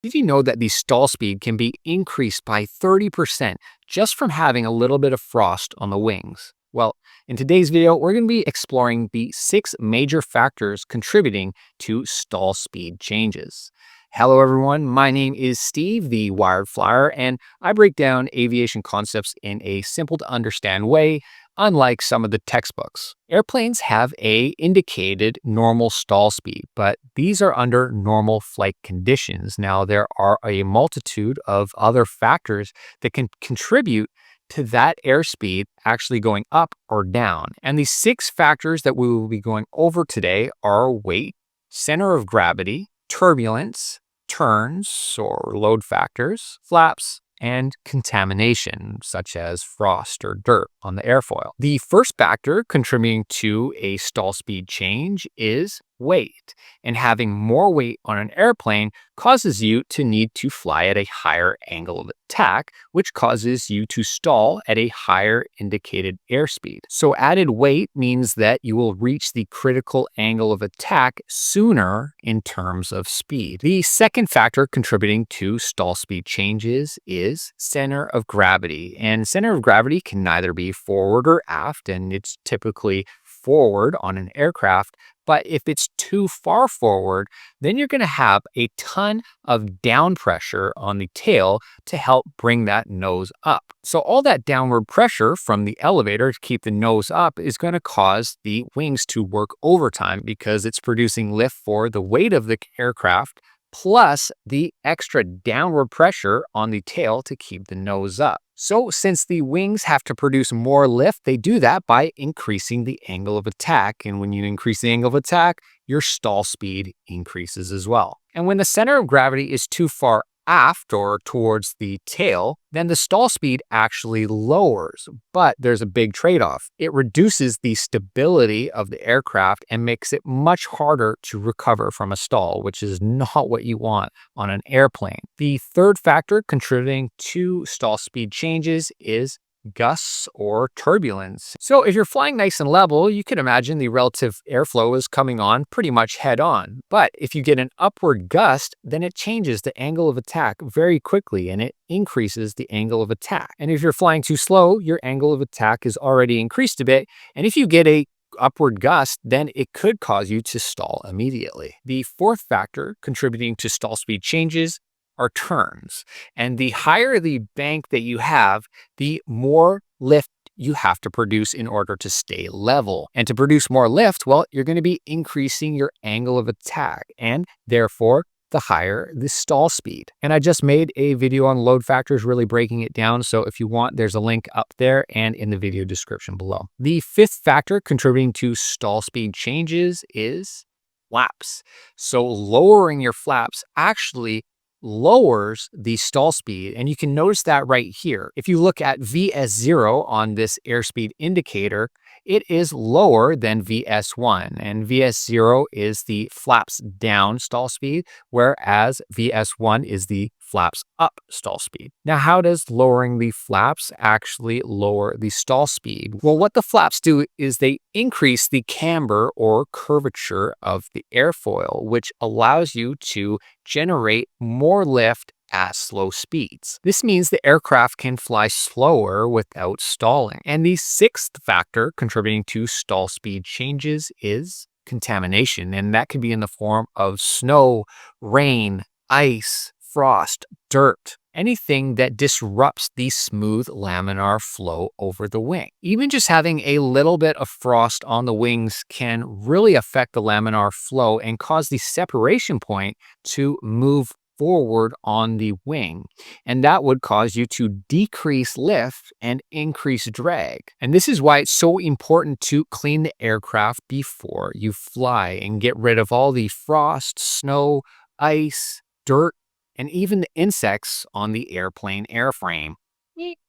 Did you know that the stall speed can be increased by 30% just from having a little bit of frost on the wings? Well, in today's video, we're going to be exploring the 6 major factors contributing to stall speed changes. Hello, everyone. My name is Steve, the Wired Flyer, and I break down aviation concepts in a simple to understand way, unlike some of the textbooks. Airplanes have a indicated normal stall speed, but these are under normal flight conditions. Now, there are a multitude of other factors that can contribute to that airspeed actually going up or down. And the 6 factors that we will be going over today are weight, center of gravity, turbulence, turns or load factors, flaps, and contamination, such as frost or dirt on the airfoil. The first factor contributing to a stall speed change is weight, and having more weight on an airplane causes you to need to fly at a higher angle of attack, which causes you to stall at a higher indicated airspeed. So added weight means that you will reach the critical angle of attack sooner in terms of speed. The second factor contributing to stall speed changes is center of gravity, and center of gravity can neither be forward or aft, and it's typically forward on an aircraft. But if it's too far forward, then you're going to have a ton of down pressure on the tail to help bring that nose up. So all that downward pressure from the elevator to keep the nose up is going to cause the wings to work overtime because it's producing lift for the weight of the aircraft plus the extra downward pressure on the tail to keep the nose up. So since the wings have to produce more lift, they do that by increasing the angle of attack. And when you increase the angle of attack, your stall speed increases as well. And when the center of gravity is too far aft or towards the tail, then the stall speed actually lowers. But there's a big trade-off. It reduces the stability of the aircraft and makes it much harder to recover from a stall, which is not what you want on an airplane. The third factor contributing to stall speed changes is gusts or turbulence. So if you're flying nice and level, you can imagine the relative airflow is coming on pretty much head on. But if you get an upward gust, then it changes the angle of attack very quickly and it increases the angle of attack. And if you're flying too slow, your angle of attack is already increased a bit. And if you get a upward gust, then it could cause you to stall immediately. The fourth factor contributing to stall speed changes are turns. And the higher the bank that you have, the more lift you have to produce in order to stay level. And to produce more lift, well, you're going to be increasing your angle of attack and therefore the higher the stall speed. And I just made a video on load factors, really breaking it down. So if you want, there's a link up there and in the video description below. The fifth factor contributing to stall speed changes is flaps. So lowering your flaps actually lowers the stall speed, and you can notice that right here. If you look at VS0 on this airspeed indicator, it is lower than VS1, and VS0 is the flaps down stall speed, whereas VS1 is the flaps up stall speed. Now, how does lowering the flaps actually lower the stall speed? Well, what the flaps do is they increase the camber or curvature of the airfoil, which allows you to generate more lift at slow speeds. This means the aircraft can fly slower without stalling. And the sixth factor contributing to stall speed changes is contamination, and that can be in the form of snow, rain, ice, frost, dirt, anything that disrupts the smooth laminar flow over the wing. Even just having a little bit of frost on the wings can really affect the laminar flow and cause the separation point to move forward on the wing, and that would cause you to decrease lift and increase drag. And this is why it's so important to clean the aircraft before you fly and get rid of all the frost, snow, ice, dirt, and even the insects on the airplane airframe.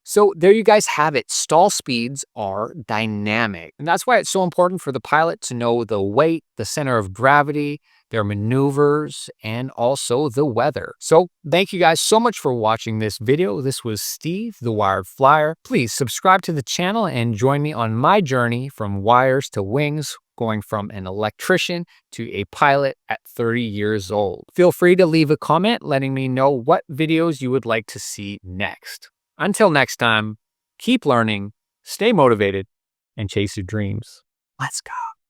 So there you guys have it. Stall speeds are dynamic. And that's why it's so important for the pilot to know the weight, the center of gravity, their maneuvers, and also the weather. So thank you guys so much for watching this video. This was Steve, the Wired Flyer. Please subscribe to the channel and join me on my journey from wires to wings, going from an electrician to a pilot at 30 years old. Feel free to leave a comment letting me know what videos you would like to see next. Until next time, keep learning, stay motivated, and chase your dreams. Let's go.